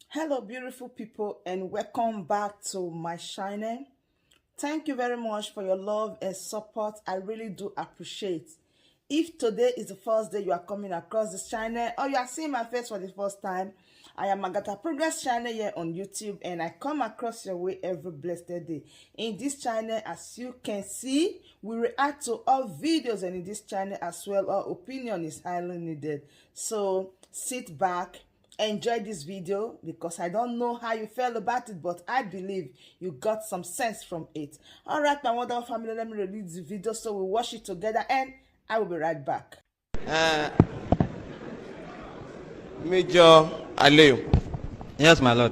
Hello, beautiful people, and welcome back to my channel. Thank you very much for your love and support. I really do appreciate. If today is the first day you are coming across this channel or you are seeing my face for the first time, I am Agatha Progress channel here on YouTube, and I come across your way every blessed day. In this channel, as you can see, we react to all videos, and in this channel as well, our opinion is highly needed. So sit back, enjoy this video, because I don't know how you felt about it, but I believe you got some sense from it. All right, my wonderful family, let me release the video so we watch it together, and I will be right back. Uh, Major Aleo, Yes, my lord.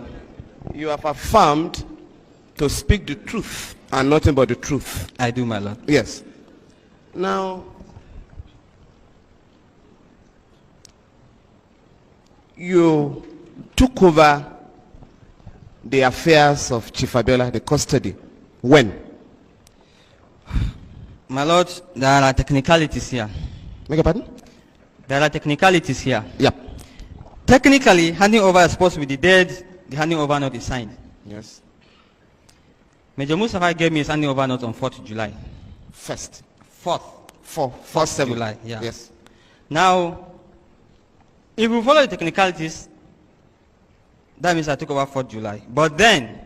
you have affirmed to speak the truth and nothing but the truth. I do, my lord. Yes. Now, you took over the affairs of Chief Abiola, the custody. When? My lord, there are technicalities here. Make a pardon? There are technicalities here. Yeah. Technically, handing over is supposed to be the dead, the handing over note is signed. Yes. Major Mustafa gave me his handing over note on 4th July. First. 4th. 7 July, yeah. Yes. Now, if we follow the technicalities, that means I took over 4th July. But then,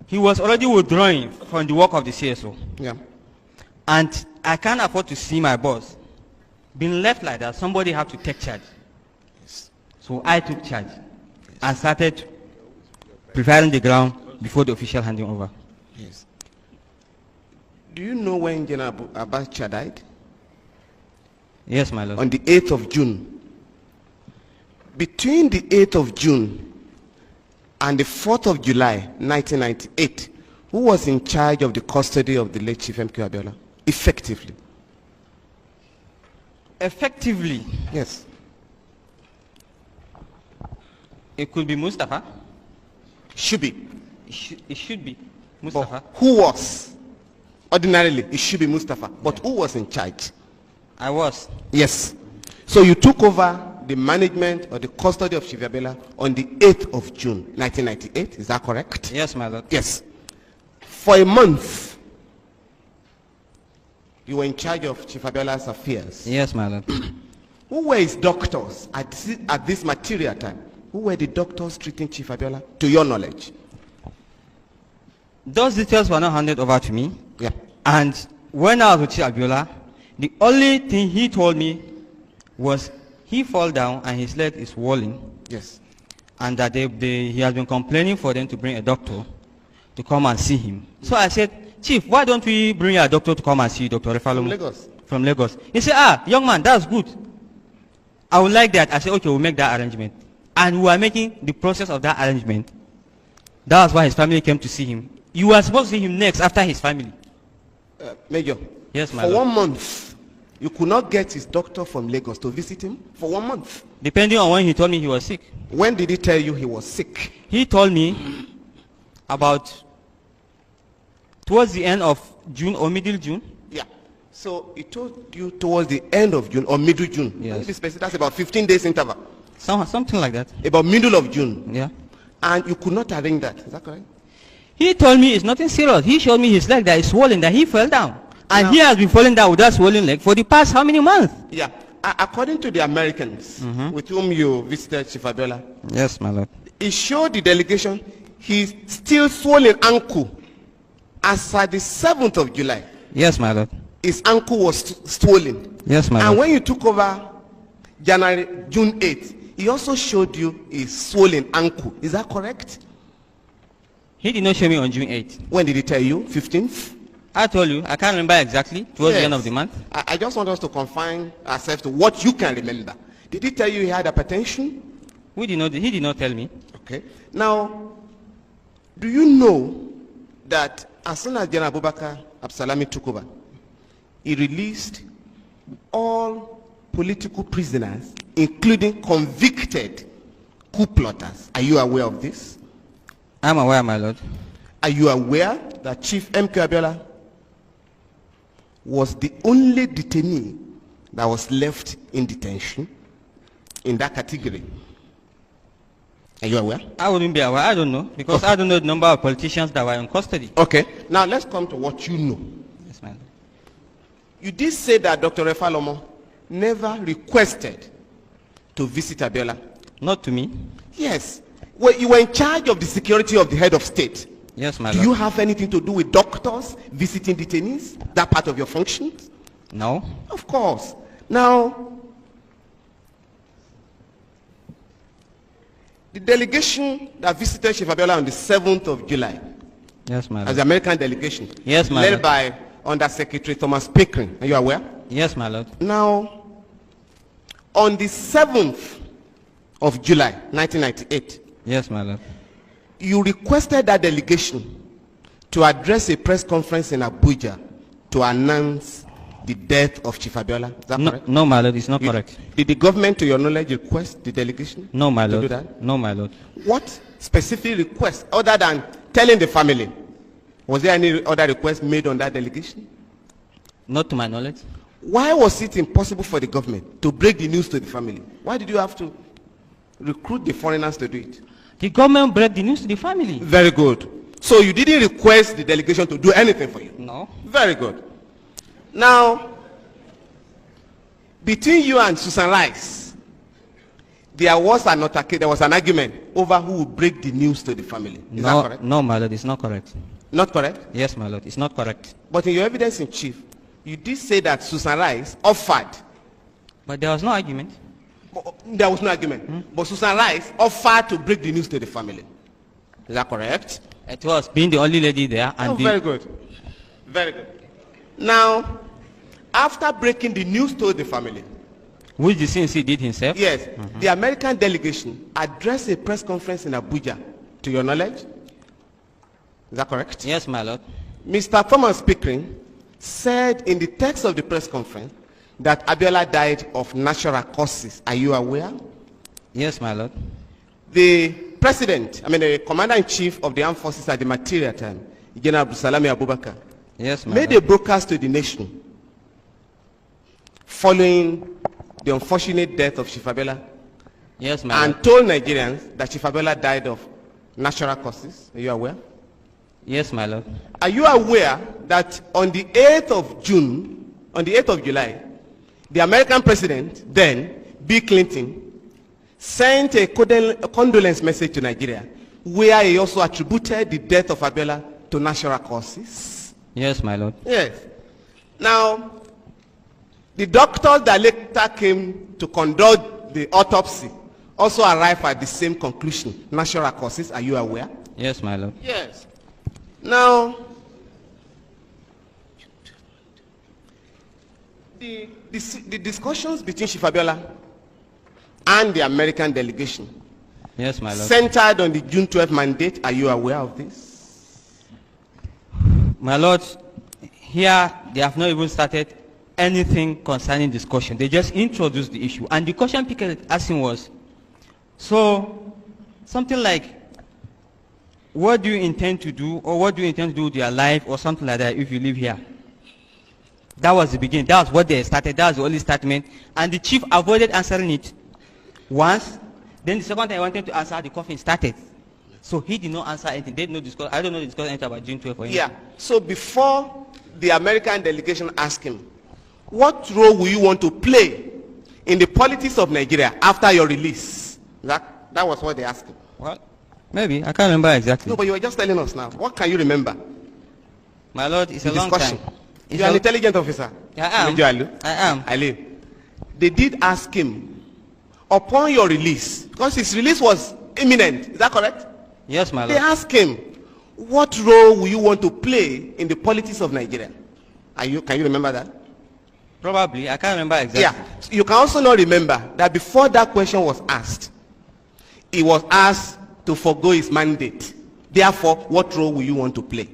he was already withdrawing from the work of the CSO. Yeah. And I can't afford to see my boss being left like that. Somebody have to take charge. So I took charge and started preparing the ground before the official handing over. Yes. Do you know when General Abacha died? Yes, my lord. On the 8th of June. Between the 8th of June and the 4th of July 1998, who was in charge of the custody of the late Chief M.K. Abiola? Effectively. Effectively, Yes. it could be Mustafa. Should be. It should be But Mustafa. who was? Ordinarily, it should be Mustafa. But who was in charge? I was. Yes. So you took over the management or the custody of Chief Abiola on the 8th of June 1998. Is that correct? Yes, my lord. Yes. For a month, you were in charge of Chief Abiola's affairs. Yes, my lord. Who were his doctors at this material time? Who were the doctors treating Chief Abiola, to your knowledge? Those details were not handed over to me. Yeah. And when I was with Chief Abiola, the only thing he told me was he fall down and his leg is swollen, Yes. and that he has been complaining for them to bring a doctor to come and see him. So I said, Chief, why don't we bring a doctor to come and see you, Dr. Refalo? From Lagos. From Lagos. He said, young man, that's good. I would like that. I said, okay, we'll make that arrangement. And we are making the process of that arrangement. That was why his family came to see him. You were supposed to see him next after his family. Major. Yes, my For lord. 1 month, you could not get his doctor from Lagos to visit him for 1 month. Depending on when he told me he was sick. When did he tell you he was sick? He told me about towards the end of June or middle June. Yeah. So he told you towards the end of June or middle June. Yes. Can you be specific? That's about 15 days interval. Something like that. About middle of June. Yeah. And you could not arrange that. Is that correct? He told me it's nothing serious. He showed me his leg that is swollen, that he fell down. And Now- he has been falling down with that swollen leg for the past how many months? Yeah. According to the Americans with whom you visited Chief Abiola, Yes, my lord. he showed the delegation his still swollen ankle. As at the 7th of July, Yes, my lord. his ankle was swollen. Yes, my And lord. when you took over June 8th, he also showed you his swollen ankle. Is that correct? He did not show me on June 8th. When did he tell you? 15th? I told you, I can't remember exactly, towards the end Yes. of the month. I just want us to confine ourselves to what you can remember. Did he tell you he had hypertension? He did not tell me. Okay. Now, do you know that as soon as General Abubakar Absalami took over, he released all political prisoners, including convicted coup plotters? Are you aware of this? I'm aware, my lord. Are you aware that Chief M.K. Abiola was the only detainee that was left in detention in that category? Are you aware? I wouldn't be aware. I don't know. Because I don't know the number of politicians that were in custody. Okay. Now let's come to what you know. Yes, my lord. You did say that Dr. Efalomo never requested to visit Abiola. Not to me. Yes. Well, you were in charge of the security of the head of state. Yes, my Do lord. you have anything to do with doctors visiting detainees? That part of your functions? No. Of course. Now, the delegation that visited Chief Abiola on the 7th of July, Yes, my as lord. the American delegation, Yes, my led lord. by Under Secretary Thomas Pickering. Are you aware? Yes, my lord. Now, on the 7th of July, 1998, Yes, my lord. you requested that delegation to address a press conference in Abuja to announce the death of Chief Abiola. Is that No, correct? no, my lord, it's not correct. Did the government, to your knowledge, request the delegation? No, my to do lord. that? No, my lord. What specific request, other than telling the family, was there any other request made on that delegation? Not to my knowledge. Why was it impossible for the government to break the news to the family? Why did you have to recruit the foreigners to do it? The government broke the news to the family. Very good. So you didn't request the delegation to do anything for you? No. Very good. Now, between you and Susan Rice, there was an argument over who would break the news to the family. Is that No, correct? no, my lord, it's not correct. Not correct? Yes, my lord, it's not correct. But in your evidence in chief, you did say that Susan Rice offered. But there was no argument. There was no argument. But Susan Rice offered to break the news to the family. Is that correct? It was being the only lady there, and Oh, very good. Very good. Now, after breaking the news to the family, which the CNC did himself. yes, the American delegation addressed a press conference in Abuja, to your knowledge. Is that correct? Yes, my lord. Mr. Thomas Pickering said in the text of the press conference that Abiola died of natural causes. Are you aware? Yes, my lord. The president, the commander-in-chief of the armed forces at the material time, General Abdulsalami Abubakar, Yes, my made a lord. broadcast to the nation following the unfortunate death of Chief Abiola Yes, my and lord. told Nigerians that Chief Abiola died of natural causes. Are you aware? Yes, my lord. Are you aware that on the 8th of June, on the 8th of July, the American president, then, Bill Clinton, sent a condolence message to Nigeria where he also attributed the death of Abiola to natural causes? Yes, my lord. Yes. Now, the doctors that later came to conduct the autopsy also arrived at the same conclusion, natural causes. Are you aware? Yes, my lord. Yes. Now, the discussions between Chief Abiola and the American delegation Yes, my lord. centered on the June 12th mandate. Are you aware of this? My lord, here they have not even started anything concerning discussion. They just introduced the issue. And the question people asking was, so, something like, what do you intend to do, or what do you intend to do with your life, or something like that if you live here? That was the beginning. That was what they started. That was the only statement. And the chief avoided answering it once. Then the second time I wanted to answer, the coughing started. So he did not answer anything. They did not discuss. I don't know the discussion anything about June 12th or anything. Yeah. So before the American delegation asked him, what role will you want to play in the politics of Nigeria after your release? That was what they asked him. Well, maybe. I can't remember exactly. No, but you were just telling us now. What can you remember? My lord, it's The a long discussion. time. You're an intelligent officer. I am. Major Alu. I am. Ali. They did ask him, upon your release, because his release was imminent, is that correct? Yes, my They lord. asked him, what role will you want to play in the politics of Nigeria? Can you remember that? Probably. I can't remember exactly. Yeah. You can also not remember that before that question was asked, he was asked to forgo his mandate. Therefore, what role will you want to play?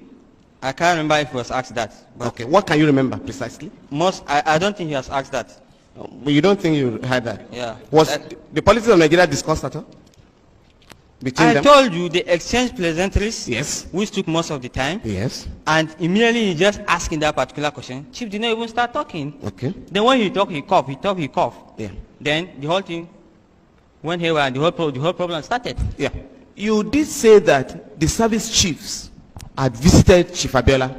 I can't remember if he was asked that. But Okay. What can you remember precisely? I don't think he has asked that. You don't think you heard that? Yeah. Was That- the politics of Nigeria discussed at all? Between I them? told you they exchanged pleasantries, Yes. which took most of the time. Yes. And immediately he just asking that particular question. Chief did not even start talking. Okay. Then when he talked, he coughed. He talked, he coughed. Yeah. Then the whole thing went here and the whole problem started. Yeah. You did say that the service chiefs had visited Chief Abiola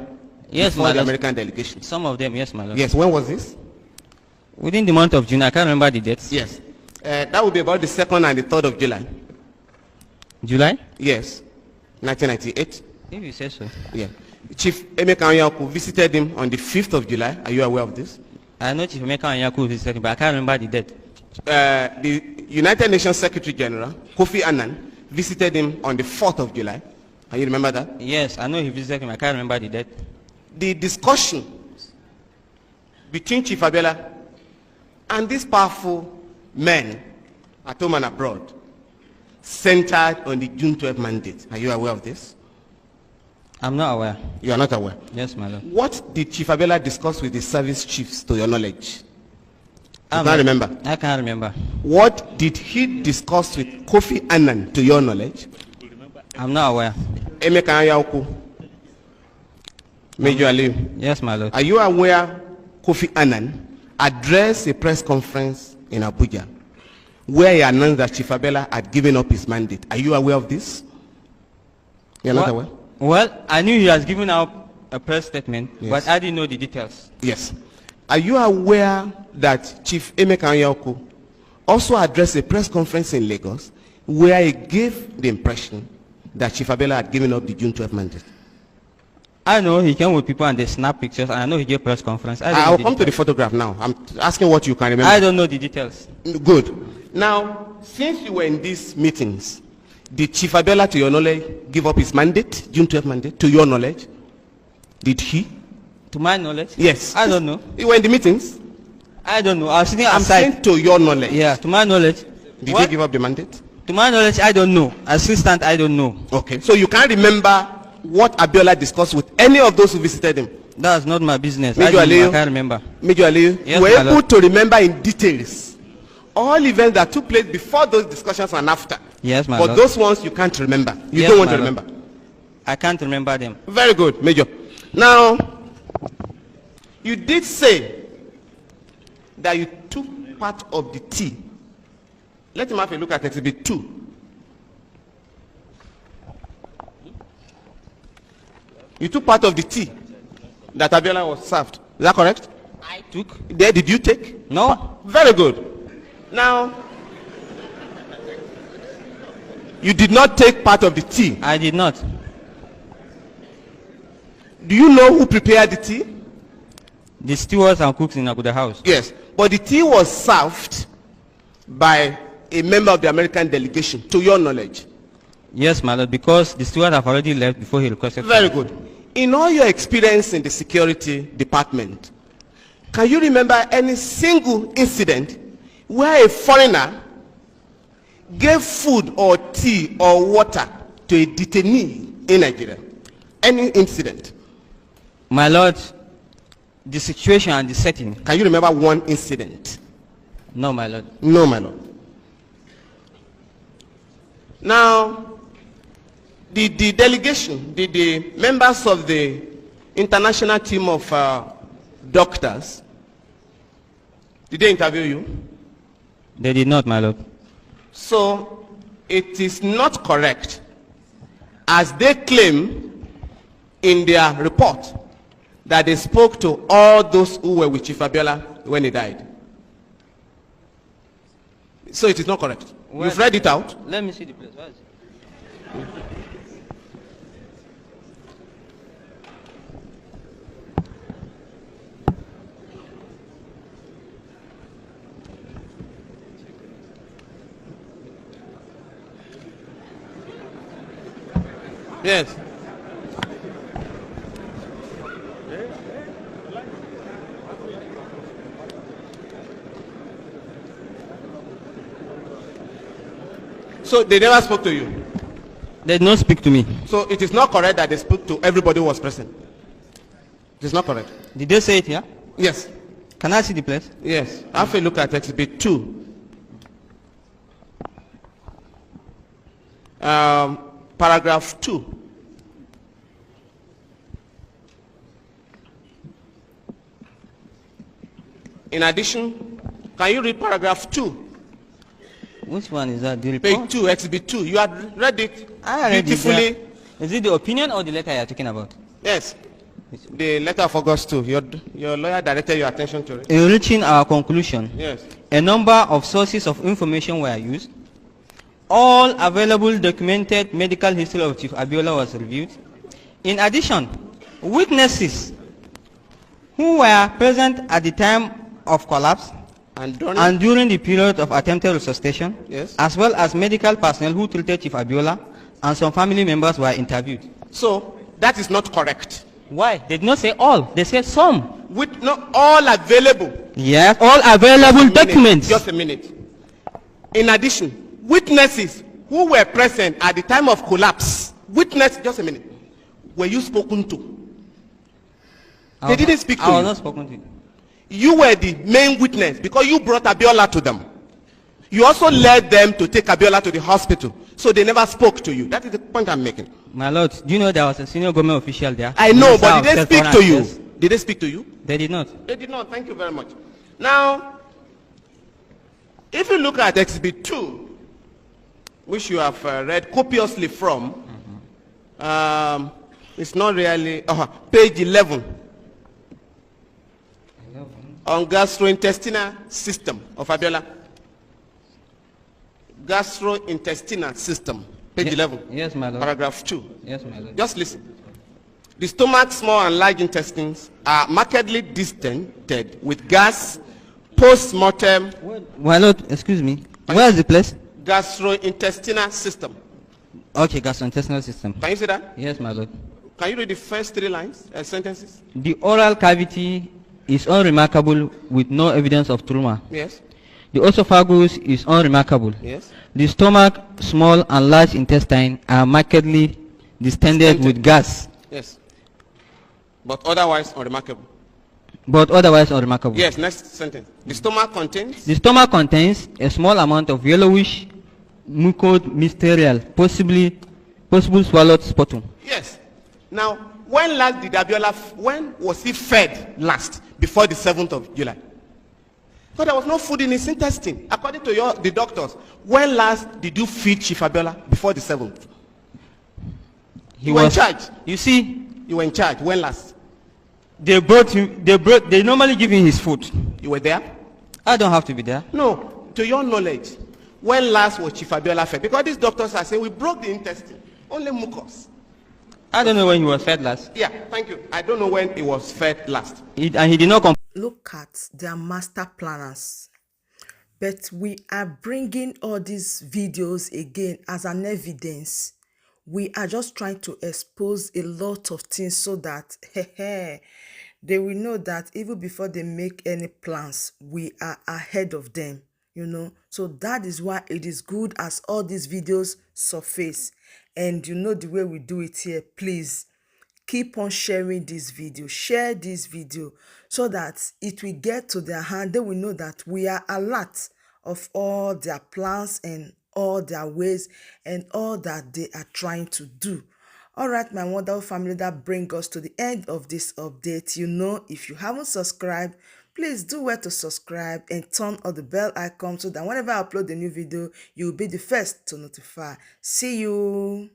Yes, before my the lord. American delegation. Some of them, yes, my lord. Yes, when was this? Within the month of June, I can't remember the dates. Yes. That would be about the 2nd and the 3rd of July. July? Yes. 1998. If you say so. Yeah. Chief Emeka Onyaku visited him on the 5th of July. Are you aware of this? I know Chief Emeka Onyaku visited him, but I can't remember the date. The United Nations Secretary General, Kofi Annan, visited him on the 4th of July. Can you remember that? Yes, I know he visited him. I can't remember the date. The discussion between Chief Abiola and these powerful men at home and abroad centered on the June 12 mandate. Are you aware of this? I'm not aware. You are not aware. Yes, my lord. What did Chief Abiola discuss with the service chiefs, to your knowledge? You I'm can't not- remember. I can't remember. What did he discuss with Kofi Annan, to your knowledge? I'm not aware. Emeka Onyaku, Major Aliu, Yes, my lord. are you aware Kofi Annan addressed a press conference in Abuja where he announced that Chief Abiola had given up his mandate? Are you aware of this? You are not aware? Well, I knew he has given out a press statement, Yes. but I didn't know the details. Yes. Are you aware that Chief Emeka Onyaku also addressed a press conference in Lagos where he gave the impression that Chief Abiola had given up the June 12 mandate? I know he came with people and they snap pictures, and I know he gave press conference. I'll come to the photograph now. I'm asking what you can remember. I don't know the details. Good. Now, since you were in these meetings, did Chief Abiola, to your knowledge, give up his mandate, June 12 mandate, to your knowledge? Did he? To my knowledge? Yes. I don't know. You were in the meetings? I don't know. I was sitting I'm outside. saying to your knowledge. Yeah, to my knowledge. Did What? he give up the mandate? To my knowledge, I don't know. Assistant, I don't know. Okay. So you can't remember what Abiola discussed with any of those who visited him? That's not my business. Major I Aliyu? can't remember. Major Aliyu, Yes, you were my able lord. to remember in details all events that took place before those discussions and after. Yes, my But lord. those ones you can't remember. You Yes, don't want my to lord. remember. I can't remember them. Very good, Major. Now, you did say that you took part of the tea. Let him have a look at Exhibit 2. You took part of the tea that Abiola was served. Is that correct? I took? There, did you take? No. Very good. Now, you did not take part of the tea. I did not. Do you know who prepared the tea? The stewards and cooks in the house. Yes. But the tea was served by a member of the American delegation, to your knowledge. Yes, my lord, because the steward have already left before he requested. Very good. In all your experience in the security department, can you remember any single incident where a foreigner gave food or tea or water to a detainee in Nigeria? Any incident? My lord, the situation and the setting. Can you remember one incident? No, my lord. No, my lord. Now, the delegation, the members of the international team of doctors, did they interview you? They did not, my lord. So, it is not correct, as they claim in their report, that they spoke to all those who were with Chief Abiola when he died. So it is not correct. Well, you've read it out. Let me see the place. Where is it? Yes. So they never spoke to you. They did not speak to me. So it is not correct that they spoke to everybody who was present. It is not correct. Did they say it here? Yes. Can I see the place? Yes. Have a look at Exhibit 2. Paragraph 2. In addition, can you read paragraph 2? Which one is that? The report? Page 2, Exhibit 2. You had read it I read beautifully. it. Is it the opinion or the letter you are talking about? Yes. The letter of August 2. Your lawyer directed your attention to it. In reaching our conclusion, Yes. a number of sources of information were used. All available documented medical history of Chief Abiola was reviewed. In addition, witnesses who were present at the time of collapse And during the period of attempted resuscitation, Yes. as well as medical personnel who treated Chief Abiola and some family members were interviewed. so that is not correct. Why? They did not say all, they said some. With not all available. Yes, all available documents. Just a minute. In addition, witnesses who were present at the time of collapse, just a minute, were you spoken to? They didn't speak to I was you. not spoken to. You were the main witness because you brought Abiola to them. You also led them to take Abiola to the hospital. So they never spoke to you. That is the point I'm making. My lord, do you know there was a senior government official there? I know, Minister but of did they State speak Foreign to you? Affairs? Did they speak to you? They did not. They did not. Thank you very much. Now, if you look at Exhibit 2, which you have read copiously from, it's not really, page 11, on gastrointestinal system of Abiola. Gastrointestinal system, page 11, Yes, my lord. paragraph 2. Yes, my lord. Just listen. The stomach, small and large intestines are markedly distended with gas post-mortem My lord, excuse me. Where is the place? gastrointestinal system. Okay, gastrointestinal system. Can you see that? Yes, my lord. Can you read the first 3 lines, sentences? The oral cavity is unremarkable with no evidence of trauma. Yes. The esophagus is unremarkable. Yes. The stomach, small and large intestine are markedly distended with gas, Yes. But otherwise unremarkable. but otherwise unremarkable. Yes, next sentence. The stomach contains. The stomach contains a small amount of yellowish mucous material, possible swallowed sputum. Yes. Now, when last did when was he fed last? Before the 7th of July. Because there was no food in his intestine. According to the doctors, when last did you feed Chief Abiola? Before the 7th. He You were in was, charge. you see, You were in charge. When last? they normally give him his food. You were there? I don't have to be there. No. To your knowledge, when last was Chief Abiola fed? Because these doctors are saying we broke the intestine. Only mucus. I don't know when he was fed last. Yeah, thank you. I don't know when he was fed last. And he did not Look at their master planners. But we are bringing all these videos again as an evidence. We are just trying to expose a lot of things so that they will know that even before they make any plans, we are ahead of them, you know. So that is why it is good as all these videos surface. And you know the way we do it here, please keep on sharing this video. Share this video so that it will get to their hand. They will know that we are alert of all their plans and all their ways and all that they are trying to do. All right, my wonderful family, that brings us to the end of this update. You know, if you haven't subscribed, please do well to subscribe and turn on the bell icon so that whenever I upload a new video, you will be the first to notify. See you.